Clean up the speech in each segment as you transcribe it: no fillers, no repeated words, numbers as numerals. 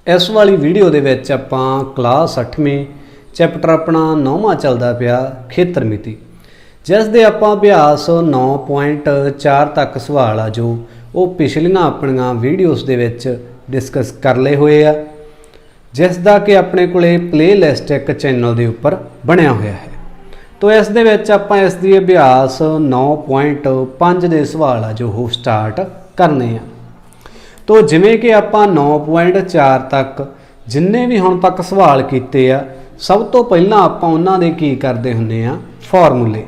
इस वाली वीडियो दे विच आपां क्लास 8वीं चैप्टर अपना 9वां चलदा पिया खेतर मिति, जिस दे आपां अभ्यास 9.4 तक सवाल आ जो वो पिछलियां अपनियां वीडियोज़ दे विच डिस्कस कर लए होए आ, जिस दा कि अपने कोले प्ले लिस्ट एक चैनल के उपर बनया होया है। तो इस दे विच आपां इस दी अभ्यास 9.5 दे सवाल आ जो वो स्टार्ट करने आ। तो जिमें कि आपां 9.4 तक जिन्ने भी हुण तक सवाल कीते आ, सब तो पहलां आपां उन्हां दे की करदे हुंदे आ फॉर्मूले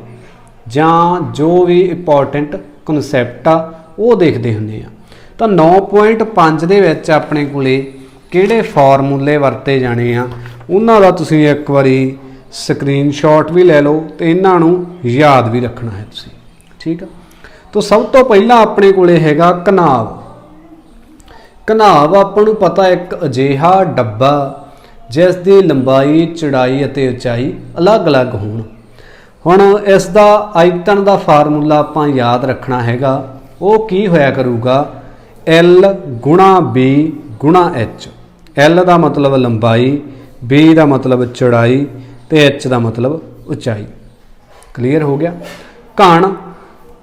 जां जो भी इंपॉर्टेंट कनसैप्ट आ वो देखते हुंदे आ। तो 9.5 दे विच अपने कोले किहड़े फॉर्मूले वरते जाने आ उन्हां दा तुसीं एक वारी स्क्रीनशॉट भी ले लो तो इन्हां नूं याद भी रखना है तुसीं, ठीक है। तो सब तो पहलां अपने कोले हैगा घनाव। घनाव आपां नूं पता एक अजिहा डब्बा जिस दी लंबाई चौड़ाई अते उचाई अलग अलग होण। हुण इस दा आयतन दा फार्मूला आपां याद रखना हैगा, वो की होया करूगा L गुणा B गुणा H। L दा मतलब लंबाई, B दा मतलब चौड़ाई ते H दा मतलब उचाई। क्लीयर हो गया। घन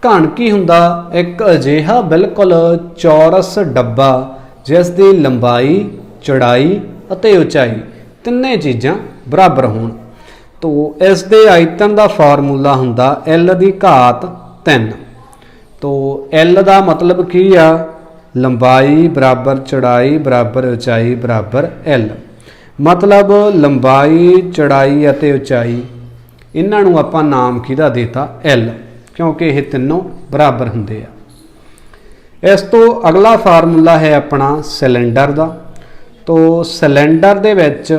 घन की हुंदा एक अजिहा बिल्कुल चौरस डब्बा जिस दी लंबाई चौड़ाई अते उचाई तिन्ने चीज़ां बराबर होण। तो इस दे आयतन दा फार्मूला हुंदा L दी घात 3। तो L दा मतलब की आ लंबाई बराबर चौड़ाई बराबर उचाई बराबर L। मतलब लंबाई चौड़ाई अते उचाई इन्हां नूं आपां नाम किहदा देता L, क्योंकि ये तीनों बराबर हुंदे आ। इस तो अगला फार्मूला है अपना सिलेंडर दा। तो सिलेंडर दे विच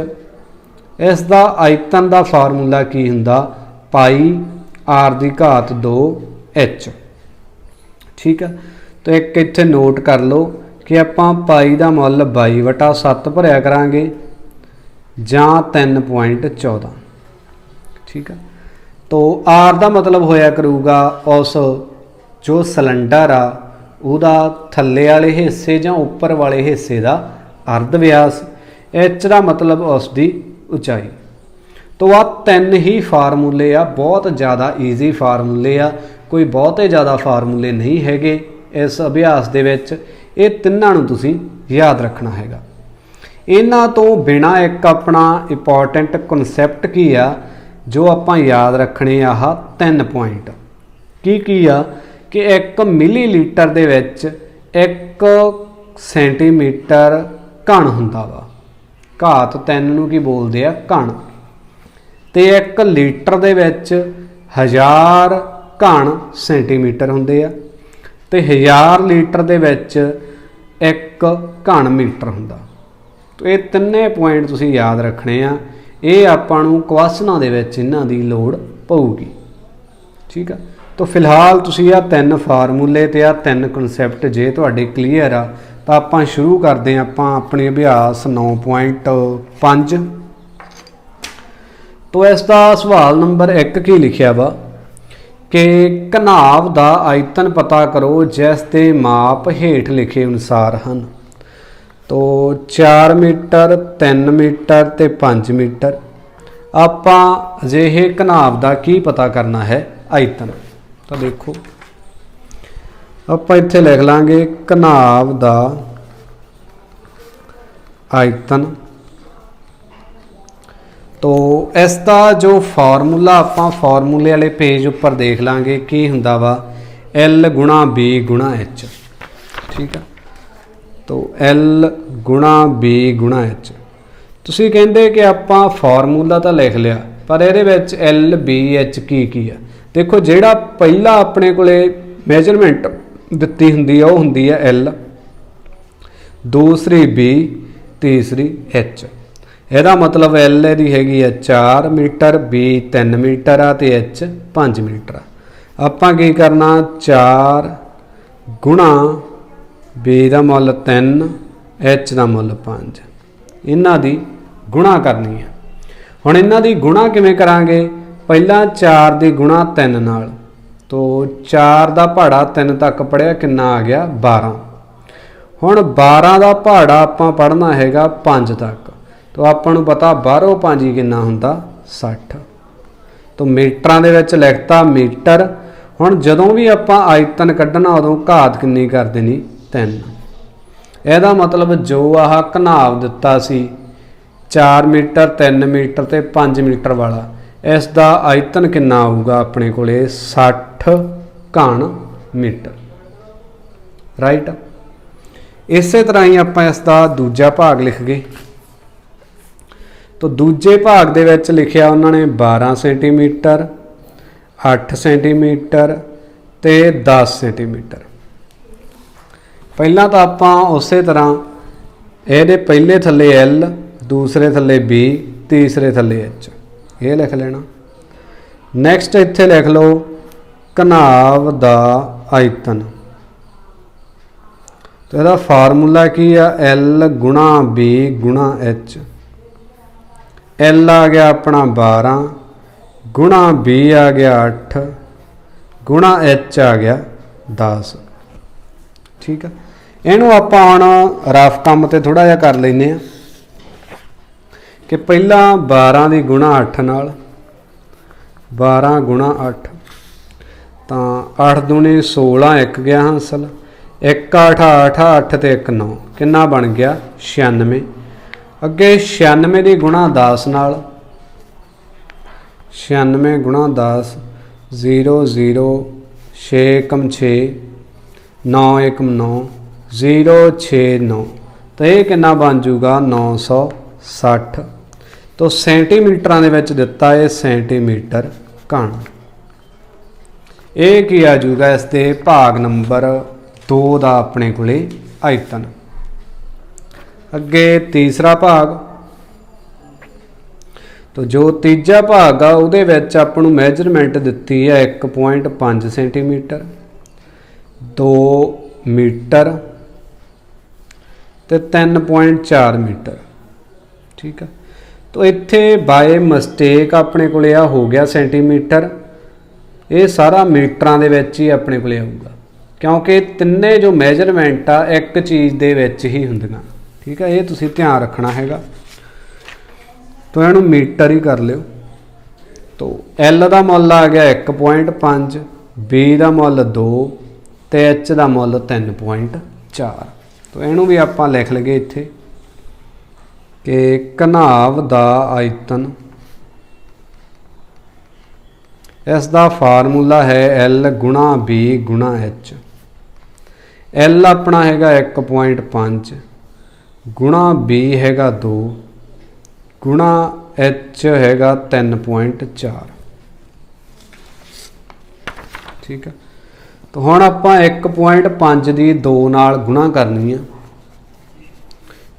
इस दा आयतन दा फार्मूला की हुंदा पाई R दी घात 2H, ठीक है। तो एक इत्थे नोट कर लो कि आपां पाई दा मुल 22/7 भरिया करांगे जां 3.14, ठीक है। तो R दा मतलब होया करूगा उस जो सिलेंडर आ उहदा थल्ले वाले हिस्से जां उपर वाले हिस्से दा अर्ध व्यास। H दा मतलब उसकी उचाई। तो आ तीन ही फार्मूले आ, बहुत ज़्यादा ईजी फार्मूले आ, कोई बहुते ज़्यादा फार्मूले नहीं हैगे इस अभ्यास दे विच। ये तिन्नां नूं तुसीं याद रखना हैगा। इन्हां तो बिना एक अपना इंपॉर्टेंट कनसैप्ट की आ जो आपां याद रखने आह 3 पॉइंट की आ कि 1 मिलीलीटर दे विच 1 सेंटीमीटर घन हुंदा वा। घात 3 नूं की बोलदे आ घन। ते 1 लीटर दे विच 1000 घन सेंटीमीटर हुंदे आ ते 1000 लीटर दे विच 1 घन मीटर हुंदा। तो ये तिन्ने पॉइंट तुसीं याद रखने आ। ये आपां नूं क्वेश्चनां दे विच इन्हां दी लोड़ पऊगी, ठीक है। तो फिलहाल तुसीं आ 3 फार्मूले ते आ 3 कनसैप्ट जे तुहाडे क्लीयर आ तो आपां शुरू करदे आं आपां अपने अभ्यास 9.5। तो इसका सवाल नंबर 1 की लिखिया वा कि घनाव दा आयतन पता करो जिस दे माप हेठ लिखे अनुसार हैं। तो 4 मीटर 3 मीटर ते 5 मीटर। आपां अजिहे घनाव दा की पता करना है आयतन। तो देखो आपां इत्थे लिख लांगे घनाव दा आयतन। तो इसका जो फार्मूला आपां फार्मूले वाले पेज उपर देख लांगे की हुंदा वा L गुणा B गुणा H, ठीक है। तो L गुणा B गुणा H। तुसीं कहंदे कि आपां फार्मूला तो लिख लिया पर इहदे विच L B H की है। देखो जिहड़ा पहला अपने कोले मेजरमेंट दित्ती हुंदी है वो हुंदी है L, दूसरी B, तीसरी H। ਇਹਦਾ मतलब L ਦੀ हैगी है 4 मीटर, B 3 मीटर आ ते H 5 मीटर आ। आपां की करना 4 गुणा B का मुल 3 H का मुल 5, इन्हां दी गुणा करनी है। हुण इन्हां दी गुणा किवें करांगे? पहला 4 दी गुणा 3 नाल। तो 4 का पहाड़ा 3 तक पढ़िया कितना आ गया 12। ਹੁਣ 12 ਦਾ ਪਹਾੜਾ ਆਪਾਂ पढ़ना हैगा 5 तक, तो ਆਪਾਂ ਨੂੰ पता 12 5 कितना हुंदा 60। तो मीटरां दे विच लिखता मीटर। हुण जदों भी आपां आयतन कड्ढना उदों घात किन्नी कर देनी 3। ਇਹਦਾ मतलब जो आह घनाव दिता सी 4 मीटर 3 मीटर ते 5 मीटर वाला, इस दा आयतन किन्ना आऊगा अपने कोले 60 घन मीटर, राइट। इसे तरह ही आपां इसका दूजा भाग लिख गए। तो दूजे भाग दे विच लिखिया उन्होंने 12 सेंटीमीटर 8 सेंटीमीटर ते 10 सेंटीमीटर। पहला तो आपां उस तरह ये पहले थले L, दूसरे थले B, तीसरे थले H, ये लिख लेना। नैक्सट इत्थे लिख लो घनाव दा आयतन। तो यदा फार्मूला की आ L गुणा B गुणा H। L आ गया अपना 12 गुणा B आ गया 8 गुणा H आ गया 10। ठीक है, इनू आपां हुण रफ काम ते थोड़ा जिहा कर लैंदे आ कि पहला 12 की गुणा 8 नाल 12 गुणा 8, तो 8 दूनी 16 एक गया हासिल, 1 8 8 8 ते 1 9, कितना बन गया 96। अगे 96 की गुणा 10 नाल 96 गुणा 10 0 0 6 एकम 6 9 एकम 9 0 6 9, तो ये कितना बन जूगा 960। तो सेंटीमीटर दे विच दिता है सेंटीमीटर घन। ये की आ जूगा इस दे भाग नंबर 2 का अपने कोले आयतन। अगे तीसरा भाग, तो जो तीजा भाग आ उहदे विच आपां नूं मेजरमेंट दिती है 1.5 सेंटीमीटर 2 मीटर ते 3.4 मीटर। ठीक है, तो इत्थे बाय मिसटेक अपने कोले आ हो गया सेंटीमीटर, ये सारा मीटरां दे विच ही अपने कोले आऊगा, क्योंकि तिन्ने जो मेजरमेंट आ एक चीज़ दे विच ही हुंदियां। ठीक है, ये तुसीं ध्यान रखना हैगा। तो इहनूं मीटर ही कर लियो। तो L का मुल आ गया 1.5, B का मुल 2 ते H का मुल 3.4। तो इहनूं भी आपां लिख लईए इत्थे कि घनाव दा आयतन, इसका फार्मूला है L गुणा B गुणा H। L अपना हैगा 1.5 गुणा B हैगा 2 गुणा H हैगा 3.4। ठीक है, तो हुण आपां 1.5 की 2 नाल गुणा करनी है,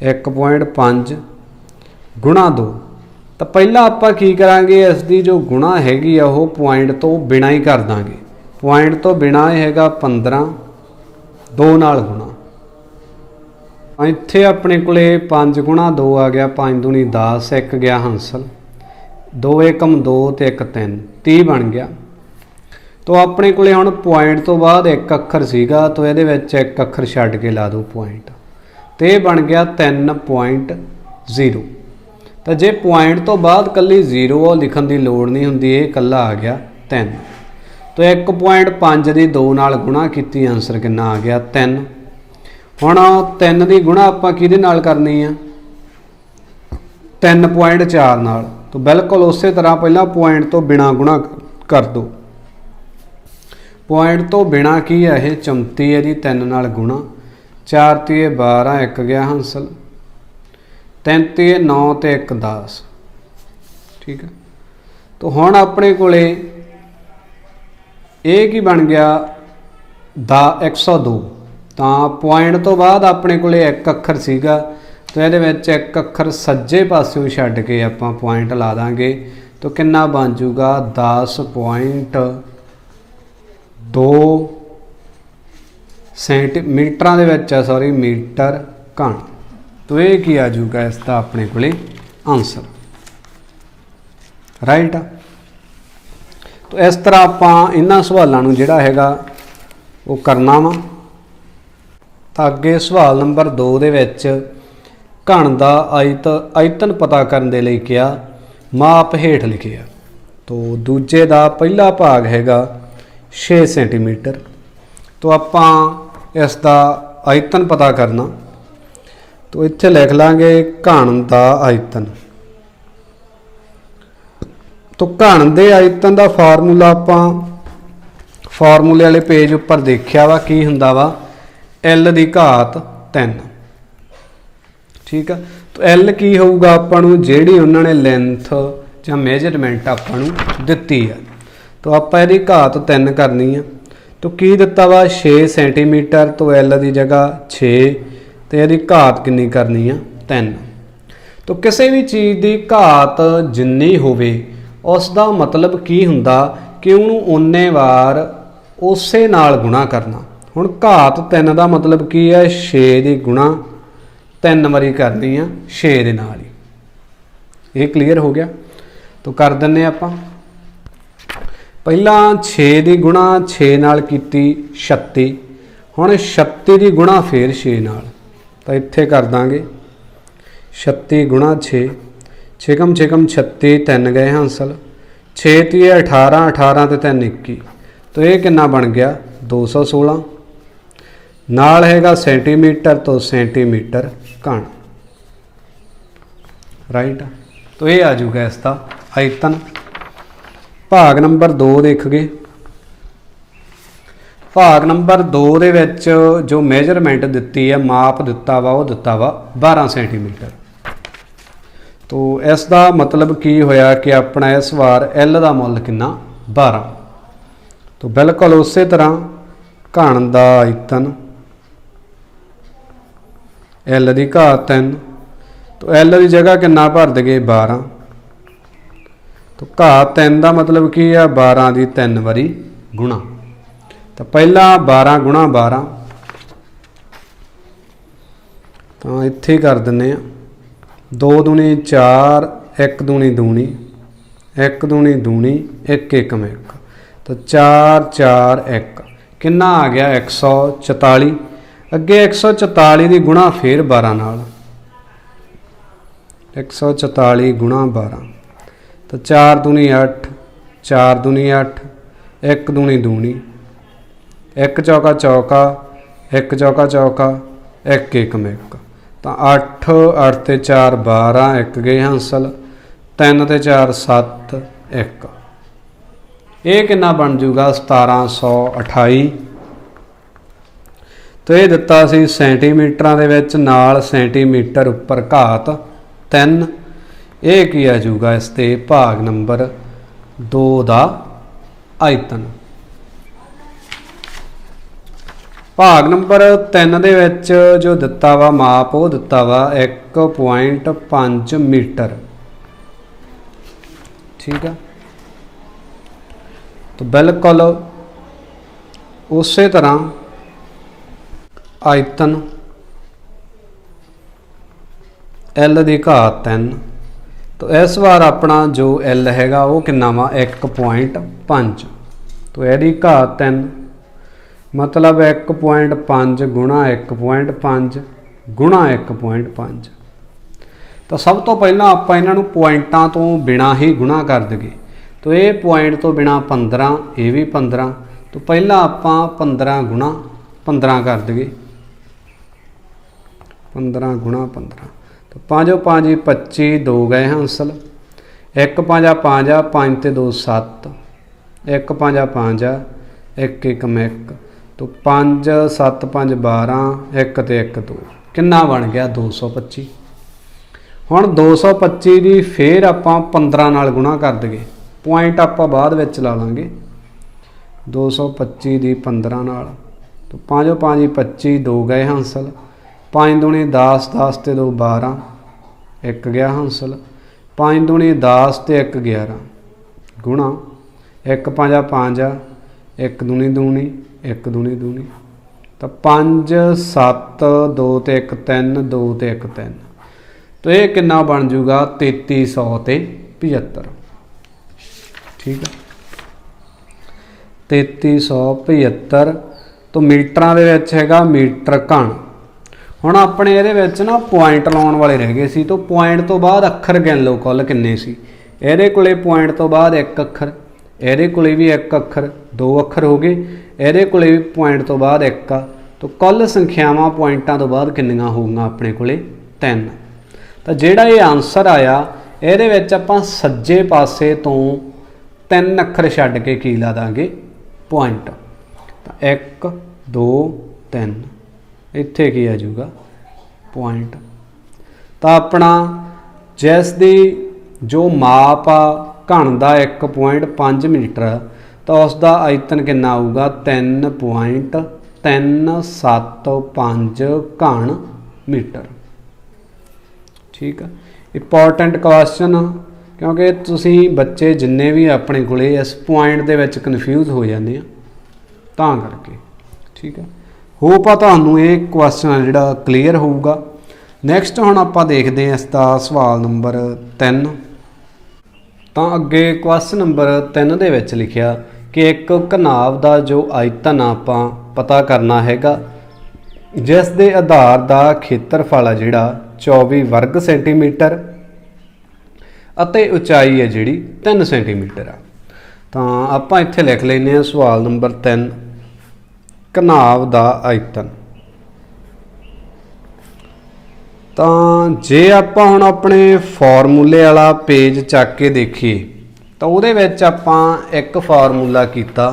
1.5 गुणा 2। तो पहला आपां की करांगे, इसकी जो गुणा हैगी आ वो पॉइंट तो बिना ही कर दांगे। पॉइंट तो बिना हैगा 15 2 नाल गुणा। इत्थे अपने कोले 5 गुणा 2 आ गया, 5 दूनी 10 एक गया हासिल, 2 एकम 2 ते 1 3 30 बन गया। तो अपने कोले हुण पॉइंट तो बाद एक अखर सीगा, तो इहदे विच एक अखर छड्ड के ला दो पॉइंट, तो यह बन गया 3.0। तो जे पॉइंट तो बाद कल्ली 0 लिखण की लोड़ नहीं हुंदी, ये कल्ला आ गया 3। तो 1.5 की 2 नाल गुणा कीती, आंसर कितना आ गया 3। हुण 3 की गुणा आपां किहदे नाल करनी है 3.4 नाल। तो बिल्कुल उस तरह पहला पॉइंट तो बिना गुणा कर दो। पॉइंट तो बिना की है यह 34 है जी, 3 नाल गुणा 4 तीए 12 एक गया हासिल, 3 तीए 9 ते 1 10। ठीक है, तो हुण अपने कोले ये की बन गया 102। तो पॉइंट तो बाद अपने कोले एक अखर सीगा, तो ये एक अखर सज्जे पासों छड्ड के आपां पॉइंट ला देंगे, तो कितना बन जूगा 10.2 सेंटीमीटर दे विच है, सॉरी मीटर घन। तो ये की आ जूगा इसका अपने कोले आंसर, राइट। तो इस तरह आपां इन्हां सवालों नूं जिहड़ा हैगा वो करना वा। ਤਾਂ ਅੱਗੇ ਸਵਾਲ ਨੰਬਰ 2 ਦੇ ਵਿੱਚ ਘਣ ਦਾ ਆਇਤਨ ਪਤਾ ਕਰਨ ਦੇ ਲਈ ਕਿਹਾ, ਮਾਪ ਹੇਠ ਲਿਖਿਆ। ਤੋ ਦੂਜੇ ਦਾ ਪਹਿਲਾ ਭਾਗ ਹੈਗਾ 6 ਸੈਂਟੀਮੀਟਰ। ਤੋ ਆਪਾਂ ਇਸ ਦਾ ਆਇਤਨ ਪਤਾ ਕਰਨਾ, ਤੋ ਇੱਥੇ ਲਿਖ ਲਾਂਗੇ ਘਣ ਦਾ ਆਇਤਨ। ਤੋ ਘਣ ਦੇ ਆਇਤਨ ਦਾ ਫਾਰਮੂਲਾ ਆਪਾਂ ਫਾਰਮੂਲੇ ਵਾਲੇ ਪੇਜ ਉੱਪਰ ਦੇਖਿਆ ਵਾ, ਕੀ ਹੁੰਦਾ ਵਾ L ਦੀ ਘਾਤ 3। ठीक है, तो L की होगा अपन जी उन्होंने लेंथ या मेजरमेंट अपन दी है। तो आप घात 3 करनी है। तो की दिता वा 6 सेंटीमीटर, तो L की जगह 6, तो यदि घात कितनी करनी है 3। तो किसी भी चीज़ की घात जिन्नी होवे उसका मतलब की हुंदा कि उन्होंने उन्ने वार उसे नाल गुणा करना। हुण घात 3 का मतलब की है 6 की गुणा 3 वारी करनी है 6 के नाल ही। ये क्लीयर हो गया। तो कर दें आप पहला 6 की गुणा 6 नाल कीती 36, हुण 36 की गुणा फिर 6 नाल, तो इत्थे कर देंगे 36 गुणा 6, 6 6 36, 3 गए हासिल, 6 ती 18, 18 ते 3 21, तो ये कितना बन गया 216। नाल हैगा सेंटीमीटर, तो सेंटीमीटर घन, राइट। तो ये आ जाऊगा इसका आयतन। भाग नंबर 2 देख गए। भाग नंबर 2 दे विच जो मेजरमेंट दी है, माप दिता वा, वो दिता वा 12 सेंटीमीटर। तो इसका मतलब की होया कि अपना इस बार L का मुल कितना 12। तो बिल्कुल उस तरह घन का आयतन L की घात 3, तो L की जगह कितना भर देंगे 12। तो घात 3 का मतलब की है 12 की 3 वारी गुणा। तो पहला 12 गुणा 12, तो इत्थे कर दें 2 दूनी 4, 1 दूनी दूनी, 1 दूनी दूनी, 1 1 में 1, तो 4 4 1 कितना आ गया 144। अगे 144 की गुणा फिर 12 नाल, 144 गुणा 12, तो 4 दूनी 8, 4 दूनी 8, 1 दूनी दूनी, 1 चौका चौका, 1 चौका चौका, 1 1 में 1, तो 8 8 ते 4 12, 1 गए हासिल, 3 ते 4 7 1, ये कितना बन जूगा 1728। तो ये दिता सी सेंटीमीटर दे विच, नाल सेंटीमीटर उपर घात 3। ये की आ जूगा इसते भाग नंबर 2 का आयतन। भाग नंबर 3 दे विच जो दिता वा माप, वो दिता वा 1.5 मीटर। ठीक है, तो बिल्कुल उस तरह आयतन L की घात 3। तो इस बार अपना जो L हैगा वो कितना वा 1.5। तो यदि घात 3 मतलब 1.5 गुणा 1.5 गुणा 1.5। तो सब तो पहला आप इन्हों पॉइंटा तो बिना ही गुणा कर देंगे। तो ये पॉइंट तो बिना 15, ये भी 15, तो पहला आप 15 गुणा 15 कर देंगे, 15 गुणा 15, तो 5 5 25, 2 गए हासिल, 1 5 5, 5 ते 2 7, 1 5 5, 1 1 में 1, तो 5 7 5 12, 1 ते 1 2, कितना बन गया 225। हुण 225 की फिर आप 15 नाल गुणा कर देंगे, पॉइंट आप बाद विच ला लांगे, 225 की 15 नाल, तो 5 5 25, 2 गए हासिल, 5 दूनी 10, 10 ते 2 12, 1 गया हासिल, 5 दूनी 10 ते 1 11 गुणा 1 5 5, 1 दूनी दूनी, 1 दूनी दूनी, तो 5 7, 2 ते 1 3, 2 ते 1 3, तो ये कितना बन जूगा 3300 ते 75। ठीक है, 3375 तो मीटरां दे विच हैगा मीटर घन। हुण अपने इहदे विच ना पॉइंट लाउण वाले रह गए सी, तो पॉइंट तो बाद अखर गिन लो कुल किन्ने सी। इहदे कोले पॉइंट तो बाद एक अखर, इहदे कोले भी एक अखर, दो अखर हो गए, इहदे कोले भी पॉइंट तो बाद एक आ, तो कुल संख्यावां पॉइंटां तो बाद किन्नियां होऊगीਆਂ अपने कोले 3। तो जिहड़ा ये आंसर आया इहदे विच आपां सज्जे पासे तो 3 अखर छड्ड के की ला दांगे पॉइंट। तो 1 2 3 इत्थे की आ जाऊगा पॉइंट। तो अपना जिस दी जो माप आ घन का 1.5 मीटर, तो उसका आयतन कितना आऊगा 3.375 घन मीटर। ठीक है, इंपॉर्टेंट क्वेश्चन, क्योंकि तुसी बच्चे जिन्ने भी अपने कोले इस पॉइंट दे विच कन्फ्यूज हो जाते हैं तां करके। ठीक है, होप आ तुहानूं ये क्वेश्चन जिहड़ा क्लीयर होऊगा। नैक्सट हुण आपां देखदे हां इसदा सवाल नंबर 3। तो अगे क्वेश्चन नंबर 3 दे विच लिखिया कि एक घनाव का जो आयतन आपां पता करना हैगा, जिस दे आधार का खेत्रफल है जिहड़ा 24 वर्ग सेंटीमीटर अते उचाई है जिहड़ी 3 सेंटीमीटर आ। तो आपां इत्थे लिख लैंदे हां सवाल नंबर 3, घनाव का आयतन। तो जे आपां हुण अपने फॉर्मूले वाला पेज चक के देखिए तो उहदे विच आपां एक फार्मूला कीता।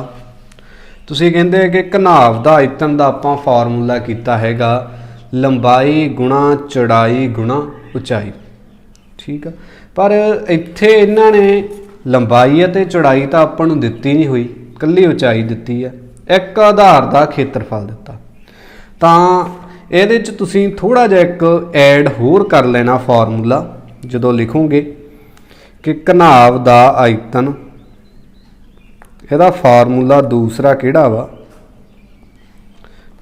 तुसीं कहंदे कि घनाव का आयतन का आपां फार्मूला कीता हैगा लंबाई गुणा चौड़ाई गुणा उचाई। ठीक है, पर इत्थे इन्हां ने लंबाई अते चौड़ाई तो आपां नूं दित्ती नहीं हुई, कल्ली उचाई दित्ती है, एक आधार का खेत्रफल दिता। तां ਇਹਦੇ 'ਚ ਤੁਸੀਂ थोड़ा ਜਿਹਾ एक ऐड होर कर लेना फार्मूला ਜਦੋਂ लिखोगे कि घनाव का आयतन, ਇਹਦਾ फार्मूला दूसरा ਕਿਹੜਾ ਵਾ,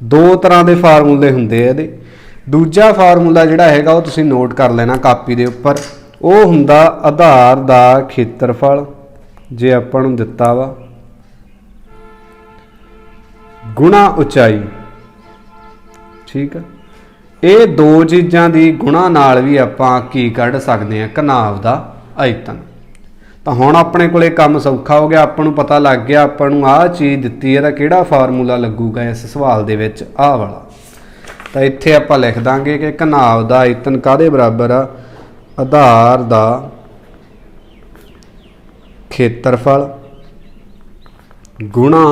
दो तरह के फार्मूले ਹੁੰਦੇ ਆ ਇਹਦੇ। दूजा फार्मूला ਜਿਹੜਾ ਹੈਗਾ ਉਹ ਤੁਸੀਂ नोट कर लेना कापी ਦੇ ਉੱਪਰ, ਉਹ ਹੁੰਦਾ आधार का खेत्रफल जे ਆਪਾਂ ਨੂੰ ਦਿੱਤਾ ਵਾ गुणा उचाई। ठीक है, ये दो चीज़ों की गुणा नाल भी आपां की कढ़ सकते हैं घनाव का आयतन। तो हुण अपने कोले काम सौखा हो गया, आपां नूं पता लग गया आपां नूं आह चीज़ दित्ती है, किहड़ा फार्मूला लगूगा इस सवाल दे विच आह वाला। तो इत्थे आपां लिख दांगे कि घनाव का आयतन काहदे बराबर आ, आधार का खेत्रफल गुणा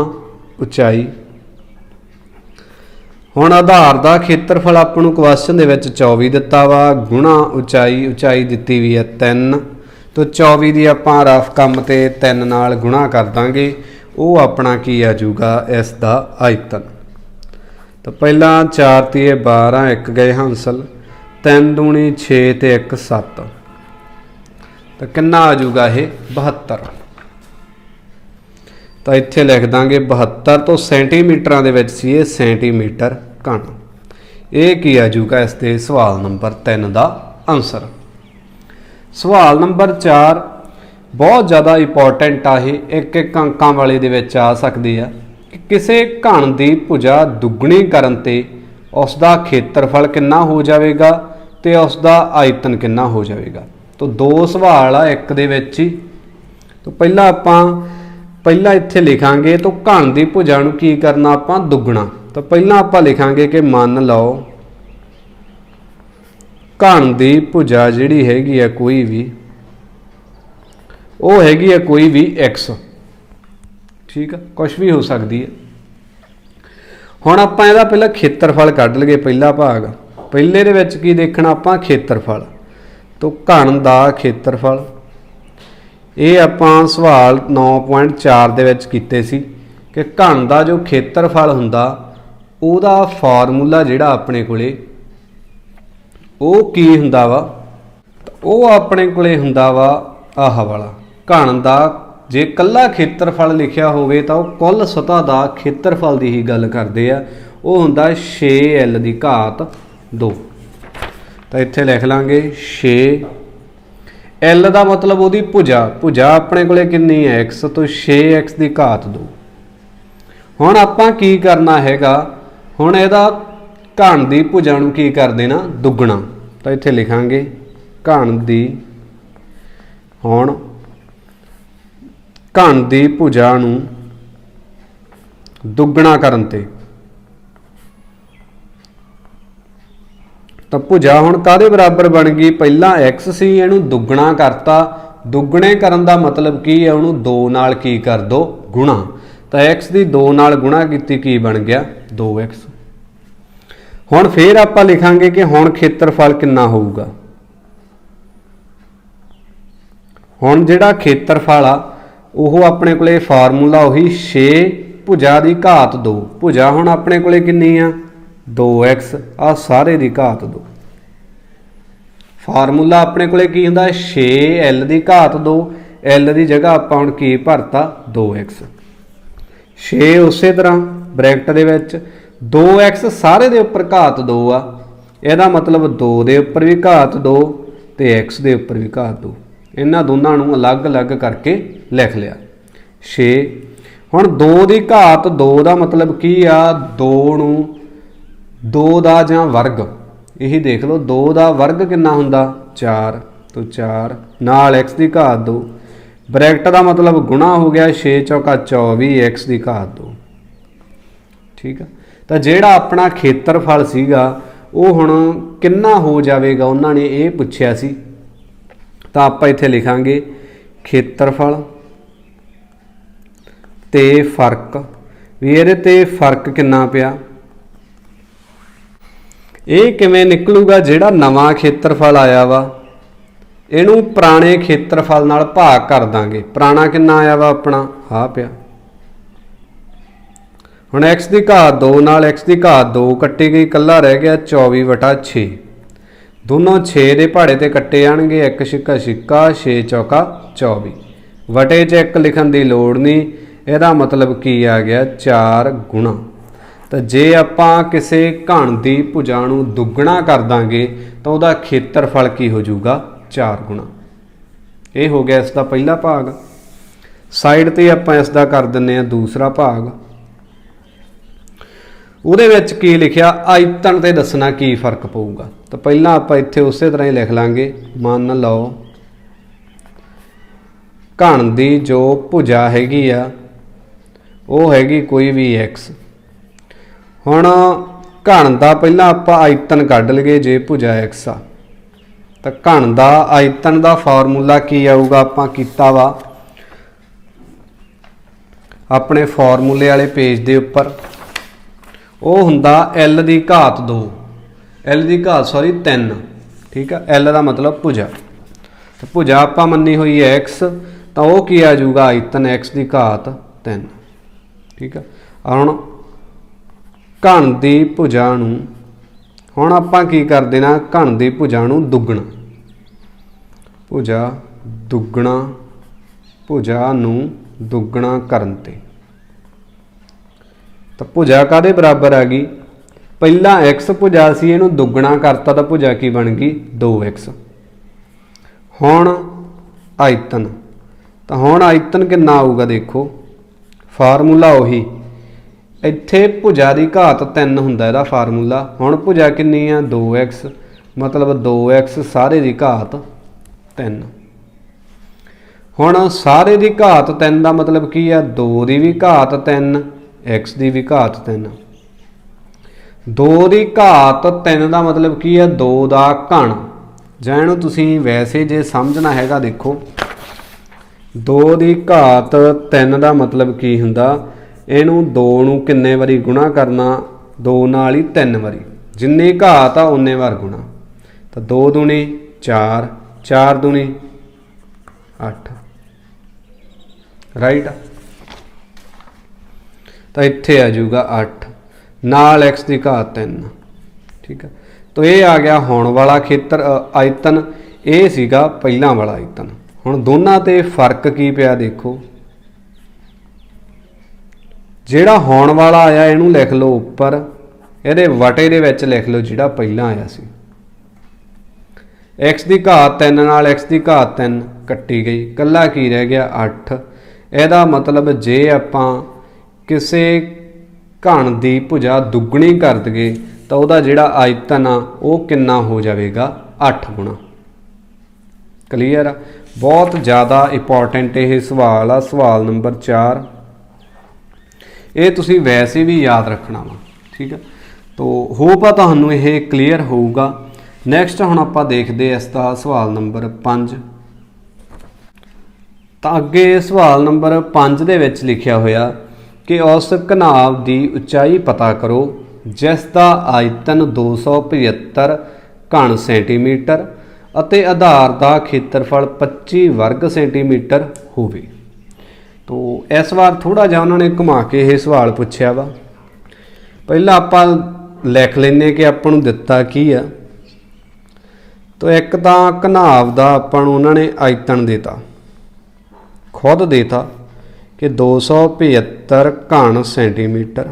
उचाई। हुण आधार का खेत्रफल आपां नूं क्वेश्चन दे विच 24 दिता वा, गुणा उचाई, उचाई दित्ती भी है 3, तो 24 की आपां रफ कम ते 3 नाल गुणा कर दांगे, वो अपना की आ जाऊगा इसका आयतन। तो पहला 4 तीए 12, 1 गए हांसल, 3 दूनी 6 ते 1 7, तो कितना आ जाऊगा ये 72। तो इत्थे लिख दांगे 72, तो सेंटीमीटर दे विच सी ये सेंटीमीटर घन। ये की आ जाऊगा इसके सवाल नंबर 3 का आंसर। सवाल नंबर 4 बहुत ज़्यादा इंपॉर्टेंट आ, एक एक अंकां वाले दे विच आ सकदी है कि किसी घन की भुजा दुगनी करन ते उसका खेत्रफल कितना हो जाएगा तो उसका आयतन कितना हो जाएगा। तो दो सवाल आ एक दे विच ही। तो पहला आपां इत्थे लिखांगे, तो घन की भुजा नूं की करना आपां दुगना। तो पहला आपां लिखांगे कि मान लो घन की भुजा जिहड़ी हैगी है कोई भी, वो हैगी है कोई भी x। ठीक है, कुछ भी हो सकती है। हुण आपां इहदा पहला खेत्रफल कढ लईए, पहला भाग पहले दे विच की देखना आपां खेत्रफल। तो घन का खेत्रफल ये आपां सवाल 9.4 दे विच कीते सी कि घन का जो खेत्रफल हुंदा उहदा फार्मूला जिहड़ा अपने कोले ਉਹ ਕੀ ਹੁੰਦਾ ਵਾ, ਉਹ ਆਪਣੇ ਕੋਲੇ ਹੁੰਦਾ ਵਾ ਆਹ ਵਾਲਾ ਘਣ ਦਾ। ਜੇ ਕੱਲਾ ਖੇਤਰਫਲ ਲਿਖਿਆ ਹੋਵੇ ਤਾਂ ਉਹ ਕੁੱਲ ਸਤ੍ਹਾ ਦਾ ਖੇਤਰਫਲ ਦੀ ਹੀ ਗੱਲ ਕਰਦੇ ਆ, ਉਹ ਹੁੰਦਾ 6L ਦੀ ਘਾਤ 2। ਤਾਂ ਇੱਥੇ ਲਿਖ ਲਾਂਗੇ 6L ਦਾ ਮਤਲਬ ਉਹਦੀ ਭੁਜਾ ਆਪਣੇ ਕੋਲੇ ਕਿੰਨੀ ਹੈ x, ਤੋਂ 6x ਦੀ ਘਾਤ 2। हुण आपां की करना हैगा, हुण इहदा घण दी भुजा नूं की कर देना दुगना। तो इत्थे लिखांगे घण दी, हुण घण दी भुजा नूं दुगना करन ते तो भुजा हुण काहदे बराबर बन गई, पहला x सी इहनूं दुगना करता, दुगने करन दा मतलब की है, उहनूं 2 नाल की कर दो गुणा, तो x दी 2 नाल गुणा कीती की बन गया 2x। हुण फिर आपां लिखांगे कि हुण खेत्रफल कितना होऊगा। हुण जिहड़ा खेत्रफल आ ओह अपने कोले फार्मूला उही 6 भुजा दी घात 2, भुजा हुण अपने कोले कितनी आ 2x, आ सारे दी घात 2। फार्मूला अपने कोले की हुंदा 6l दी घात 2, l दी जगह आपां हुण की भरता 2x, 6 उसे तरह ब्रैकेट दे विच 2x सारे दे उपर घात 2 आ, इहदा मतलब 2 दे उपर भी घात 2 ते x दे उपर भी घात 2, इन्हां दोनां नूं अलग अलग करके लिख लिया 6। हुण 2 दी घात 2 दा मतलब की आ 2 नूं 2 दा जां वर्ग, यही देख लो 2 दा वर्ग कितना हुंदा 4, तो 4 नाल x दी घात 2, ब्रैकेट का मतलब गुणा हो गया 6 चौका 24 x दी घात 2। ठीक है, तो जिहड़ा अपना खेत्रफल सीगा वो हुण कितना हो जाएगा, उन्होंने ये पुछया सी, तो आपां इत्थे लिखांगे खेत्रफल ते फर्क, भी इहदे ते फर्क कितना पिया, ये किवें निकलूगा, जिहड़ा नवां खेत्रफल आया वा इहनूं पुराने खेत्रफल नाल भाग कर दांगे, पुराना कितना आया वा अपना आ पिया। हुण x दी घात 2 नाल x दी घात 2 कट्टी गई, कल्ला रह गया 24/6, दोनों 6 दे पहाड़े ते कट्टे जाणगे, 1 छिक्का छिक्का 6 चौका 24, वटे च 1 लिखण दी लोड़ नहीं, इहदा मतलब की आ गया 4 गुणा। तो जे आपां किसी घण दी भुजा नूं दुगना कर दांगे तो उहदा खेत्रफल की हो जाऊगा 4 गुणा। ये हो गया इसका पहला भाग। साइड ते आपां इसका कर दिंदे आ दूसरा भाग। ਉਹਦੇ ਵਿੱਚ ਕੀ ਲਿਖਿਆ, ਆਇਤਨ ਤੇ ਦੱਸਣਾ ਕੀ ਫਰਕ ਪਊਗਾ। ਤਾਂ ਪਹਿਲਾਂ ਆਪਾਂ ਇੱਥੇ ਉਸੇ ਤਰ੍ਹਾਂ ਹੀ ਲਿਖ ਲਾਂਗੇ, ਮੰਨ ਲਓ ਘਣ ਦੀ ਜੋ ਭੁਜਾ ਹੈਗੀ ਆ ਉਹ ਹੈਗੀ ਕੋਈ ਵੀ x। ਹੁਣ ਘਣ ਦਾ ਪਹਿਲਾਂ ਆਪਾਂ ਆਇਤਨ ਕੱਢ ਲਈਏ, ਜੇ ਭੁਜਾ x ਆ ਤਾਂ ਘਣ ਦਾ ਆਇਤਨ ਦਾ ਫਾਰਮੂਲਾ ਕੀ ਆਊਗਾ, ਆਪਾਂ ਕੀਤਾ ਵਾ ਆਪਣੇ ਫਾਰਮੂਲੇ ਵਾਲੇ ਪੇਜ ਦੇ ਉੱਪਰ। ਉਹ ਹੁੰਦਾ l ਦੀ ਘਾਤ 2, l ਦੀ ਘਾਤ 3, ठीक है। l ਦਾ मतलब ਭੁਜਾ, तो ਭੁਜਾ ਆਪਾਂ ਮੰਨੀ ਹੋਈ ਹੈ x, ਤਾਂ ਉਹ ਕੀ ਆ ਜਾਊਗਾ ਆਇਤਨ x ਦੀ ਘਾਤ 3, ठीक है। ਹੁਣ ਘਣ ਦੀ ਭੁਜਾ ਨੂੰ ਹੁਣ ਆਪਾਂ ਕੀ ਕਰ ਦੇਣਾ, ਘਣ ਦੀ ਭੁਜਾ ਨੂੰ ਦੁੱਗਣਾ, ਭੁਜਾ ਨੂੰ ਦੁੱਗਣਾ ਕਰਨ ਤੇ तो भुजा काहदे बराबर आ गई, पहला x भुजा सी इहनूं दुगना करता तो भुजा की बन गई 2x। हुण आयतन, तो हुण आयतन कितना आऊगा, देखो फार्मूला उही इत्थे भुजा की घात 3 हुंदा इहदा फार्मूला। हुण भुजा कितनी आ 2x, मतलब 2x सारे की घात 3। हुण सारे की घात 3 का मतलब की आ 2 की भी घात 3, x की भी घात 3। 2 की घात 3 का मतलब की है 2 का घण, जां इहनूं तुसीं वैसे जे समझना हैगा, देखो 2 की घात 3 का मतलब की हुंदा, इहनूं 2 नूं किन्ने वारी गुणा करना, 2 नाल ही 3 वारी, जिन्नी घात आ उन्ने वार गुणा, तो 2 दूनी 4, 4 दूनी 8, राइट। तो इत्थे आ जाऊगा 8 नाल x की घात 3, ठीक है। तो ये आ गया होण वाला खेत्र आयतन, ये सीगा पहला वाला आयतन। हुण दोनों ते फर्क की पिया, देखो जिहड़ा होण वाला आया इहनूं लिख लो उपर, इहदे वटे दे विच लिख लो जिहड़ा पहला आया सी। x की घात 3 नाल x की घात 3 कट्टी गई, कल्ला की रह गया 8। इहदा मतलब जे आपां किसी ਘਣ ਦੀ ਭੁਜਾ ਦੁੱਗਣੀ ਕਰ ਦਈਏ ਤਾਂ ਉਹਦਾ ਜਿਹੜਾ ਆਇਤਨ ਆ ਉਹ ਕਿੰਨਾ ਹੋ ਜਾਵੇਗਾ 8 ਗੁਣਾ। ਕਲੀਅਰ ਆ। ਬਹੁਤ ਜ਼ਿਆਦਾ ਇੰਪੋਰਟੈਂਟ ਇਹ ਸਵਾਲ ਆ, ਸਵਾਲ ਨੰਬਰ 4। ਇਹ ਤੁਸੀਂ ਵੈਸੇ ਵੀ ਯਾਦ ਰੱਖਣਾ ਵਾ, ਠੀਕ ਆ। ਤੋ ਹੋਪ ਆ ਤੁਹਾਨੂੰ ਇਹ ਕਲੀਅਰ ਹੋਊਗਾ। ਨੈਕਸਟ ਹੁਣ ਆਪਾਂ ਦੇਖਦੇ ਇਸ ਦਾ ਸਵਾਲ ਨੰਬਰ 5। ਤਾਂ ਅੱਗੇ ਸਵਾਲ ਨੰਬਰ 5 ਦੇ ਵਿੱਚ ਲਿਖਿਆ ਹੋਇਆ ਕਿ ਉਸ ਘਨਾਭ ਦੀ ਉਚਾਈ ਪਤਾ ਕਰੋ ਜਿਸ ਦਾ ਆਇਤਨ 275 ਘਣ ਸੈਂਟੀਮੀਟਰ ਅਤੇ ਆਧਾਰ ਦਾ ਖੇਤਰਫਲ 25 ਵਰਗ ਸੈਂਟੀਮੀਟਰ ਹੋਵੇ। ਤੋ ਇਸ ਵਾਰ ਥੋੜਾ ਜਿਹਾ ਉਹਨਾਂ ਨੇ ਘੁਮਾ ਕੇ ਇਹ ਸਵਾਲ ਪੁੱਛਿਆ ਵਾ। ਪਹਿਲਾਂ ਆਪਾਂ ਲਿਖ ਲੈਂਦੇ ਕਿ ਆਪਾਂ ਨੂੰ ਦਿੱਤਾ ਕੀ ਆ। ਤੋ ਇੱਕ ਤਾਂ ਘਨਾਭ ਦਾ ਆਪਾਂ ਨੂੰ ਉਹਨਾਂ ਨੇ ਆਇਤਨ ਦੇਤਾ, ਖੁਦ ਦੇਤਾ ਕਿ 275 ਘਣ ਸੈਂਟੀਮੀਟਰ।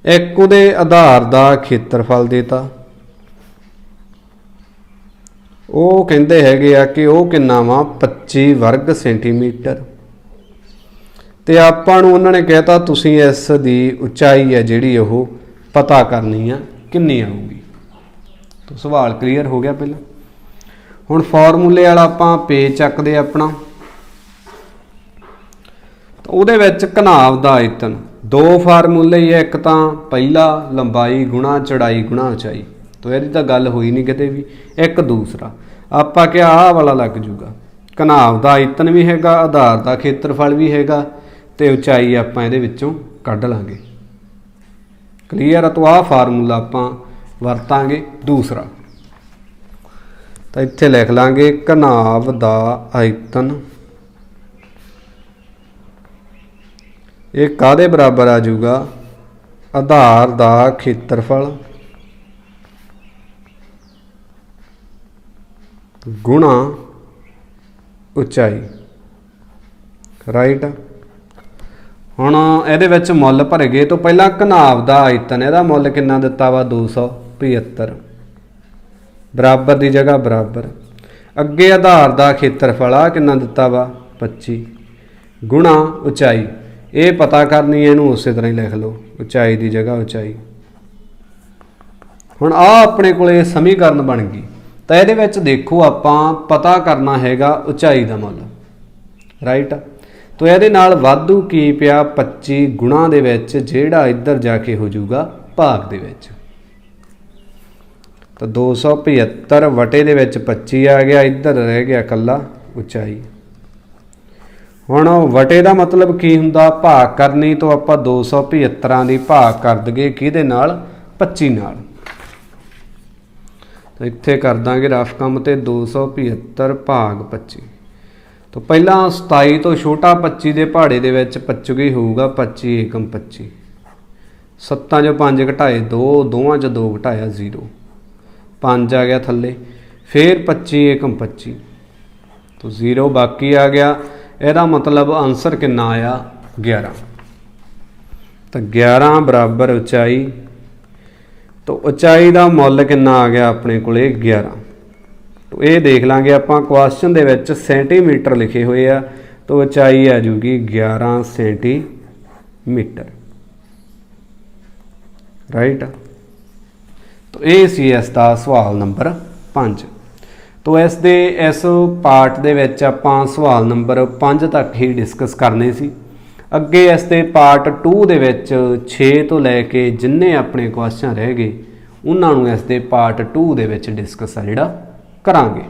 ਇੱਕ ਉਹਦੇ ਆਧਾਰ ਦਾ ਖੇਤਰਫਲ ਦੇਤਾ, ਉਹ ਕਹਿੰਦੇ ਹੈਗੇ ਆ ਕਿ ਉਹ ਕਿੰਨਾ ਵਾ 25 ਵਰਗ ਸੈਂਟੀਮੀਟਰ। ਤੇ ਆਪਾਂ ਨੂੰ ਉਹਨਾਂ ਨੇ ਕਹਿਤਾ ਤੁਸੀਂ ਇਸ ਦੀ ਉਚਾਈ ਹੈ ਜਿਹੜੀ ਉਹ ਪਤਾ ਕਰਨੀ ਆ ਕਿੰਨੀ ਆਊਗੀ। ਤਾਂ ਸਵਾਲ ਕਲੀਅਰ ਹੋ ਗਿਆ। ਪਹਿਲਾਂ ਹੁਣ ਫਾਰਮੂਲੇ ਵਾਲਾ ਆਪਾਂ ਪੇਜ ਚੱਕਦੇ ਆਪਣਾ। ਉਹਦੇ ਵਿੱਚ ਘਨਾਭ ਦਾ ਆਇਤਨ ਦੋ ਫਾਰਮੂਲੇ ਹੀ ਹੈ। ਇੱਕ ਤਾਂ ਪਹਿਲਾ ਲੰਬਾਈ ਗੁਣਾ ਚੌੜਾਈ ਗੁਣਾ ਉਚਾਈ, ਤੋ ਇਹਦੀ ਤਾਂ ਗੱਲ ਹੋਈ ਨਹੀਂ ਕਿਤੇ ਵੀ। ਇੱਕ ਦੂਸਰਾ ਆਪਾਂ ਕਿਹਾ ਆਹ ਵਾਲਾ ਲੱਗ ਜੂਗਾ। ਘਨਾਭ ਦਾ ਆਇਤਨ ਵੀ ਹੈਗਾ, ਆਧਾਰ ਦਾ ਖੇਤਰਫਲ ਵੀ ਹੈਗਾ ਤੇ ਉਚਾਈ ਆਪਾਂ ਇਹਦੇ ਵਿੱਚੋਂ ਕੱਢ ਲਾਂਗੇ। ਕਲੀਅਰ ਆ। ਤੋ ਆਹ ਫਾਰਮੂਲਾ ਆਪਾਂ ਵਰਤਾਂਗੇ ਦੂਸਰਾ। ਤਾਂ ਇੱਥੇ ਲਿਖ ਲਾਂਗੇ ਘਨਾਭ ਦਾ ਆਇਤਨ ਇਹ ਕਾਹਦੇ ਬਰਾਬਰ ਆ ਜਾਊਗਾ, ਆਧਾਰ ਦਾ ਖੇਤਰਫਲ ਗੁਣਾ ਉਚਾਈ। ਰਾਈਟ। ਹੁਣ ਇਹਦੇ ਵਿੱਚ ਮੁੱਲ ਭਰ ਗਏ। ਤੋਂ ਪਹਿਲਾਂ ਘਨਾਭ ਦਾ ਆਇਤਨ ਇਹਦਾ ਮੁੱਲ ਕਿੰਨਾ ਦਿੱਤਾ ਵਾ 275 ਬਰਾਬਰ ਦੀ ਜਗ੍ਹਾ ਬਰਾਬਰ। ਅੱਗੇ ਆਧਾਰ ਦਾ ਖੇਤਰਫਲ ਆ ਕਿੰਨਾ ਦਿੱਤਾ ਵਾ 25 ਗੁਣਾ ਉਚਾਈ। ਇਹ ਪਤਾ ਕਰਨੀ ਹੈ, ਇਹਨੂੰ ਉਸੇ ਤਰ੍ਹਾਂ ਹੀ ਲਿਖ ਲਓ, ਉਚਾਈ ਦੀ ਜਗ੍ਹਾ ਉਚਾਈ। ਹੁਣ ਆ ਆਪਣੇ ਕੋਲੇ ਸਮੀਕਰਨ ਬਣ ਗਈ। ਤਾਂ ਇਹਦੇ ਵਿੱਚ ਦੇਖੋ ਆਪਾਂ ਪਤਾ ਕਰਨਾ ਹੈਗਾ ਉਚਾਈ ਦਾ ਮੁੱਲ। ਰਾਈਟ। ਤੋ ਇਹਦੇ ਨਾਲ ਵਾਧੂ ਕੀ ਪਿਆ 25 ਗੁਣਾ ਦੇ ਵਿੱਚ ਜਿਹੜਾ ਇੱਧਰ ਜਾ ਕੇ ਹੋ ਜਾਊਗਾ ਭਾਗ ਦੇ ਵਿੱਚ। ਤਾਂ 275 ਵਟੇ ਦੇ ਵਿੱਚ 25 ਆ ਗਿਆ, ਇੱਧਰ ਰਹਿ ਗਿਆ ਇਕੱਲਾ ਉਚਾਈ। ਹੁਣ ਵਟੇ ਦਾ ਮਤਲਬ ਕੀ ਹੁੰਦਾ, ਭਾਗ ਕਰਨੀ। ਤੋਂ ਆਪਾਂ 275 ਦੀ ਭਾਗ ਕਰ ਦਈਏ ਕਿਹਦੇ ਨਾਲ 25 ਨਾਲ। ਤਾਂ ਇੱਥੇ ਕਰ ਦਾਂਗੇ ਰਫ ਕੰਮ ਤੇ 275 ਭਾਗ 25। ਤਾਂ ਪਹਿਲਾਂ 27 ਤੋਂ ਛੋਟਾ 25 ਦੇ ਪਹਾੜੇ ਦੇ ਵਿੱਚ 25 ਹੋਊਗਾ 25 ਏਕਮ 25। 7 ਚੋਂ 5 ਘਟਾਏ 2, ਦੋਵਾਂ 'ਚ 2 ਘਟਾਇਆ 0, 5 ਆ ਗਿਆ ਥੱਲੇ। ਫਿਰ 25 ਏਕਮ 25 ਤੋਂ 0 ਬਾਕੀ ਆ ਗਿਆ। ਇਹਦਾ ਮਤਲਬ ਆਨਸਰ ਕਿੰਨਾ ਆਇਆ 11। ਤਾਂ 11 ਬਰਾਬਰ ਉਚਾਈ। ਤਾਂ ਉਚਾਈ ਦਾ ਮੁੱਲ ਕਿੰਨਾ ਆ ਗਿਆ ਆਪਣੇ ਕੋਲੇ 11। ਤਾਂ ਇਹ ਦੇਖ ਲਾਂਗੇ ਆਪਾਂ ਕੁਐਸਚਨ ਦੇ ਵਿੱਚ ਸੈਂਟੀਮੀਟਰ ਲਿਖੇ ਹੋਏ ਆ। ਤਾਂ ਉਚਾਈ ਆ ਜੂਗੀ 11 ਸੈਂਟੀਮੀਟਰ। ਰਾਈਟ। ਤਾਂ ਇਹ ਸੀ ਇਸ ਦਾ ਸਵਾਲ ਨੰਬਰ 5। ਤੋ ਇਸ ਪਾਰਟ ਦੇ ਵਿੱਚ ਆਪਾਂ ਸਵਾਲ ਨੰਬਰ 5 ਤੱਕ ਹੀ ਡਿਸਕਸ ਕਰਨੇ ਸੀ। ਅੱਗੇ ਇਸ ਦੇ ਪਾਰਟ 2 ਦੇ ਵਿੱਚ 6 ਤੋਂ ਲੈ ਕੇ ਜਿੰਨੇ ਆਪਣੇ ਕੁਐਸਚਨ ਰਹਿ ਗਏ ਉਹਨਾਂ ਨੂੰ ਇਸ ਦੇ ਪਾਰਟ 2 ਦੇ ਵਿੱਚ ਡਿਸਕਸ ਆ ਜਿਹੜਾ ਕਰਾਂਗੇ।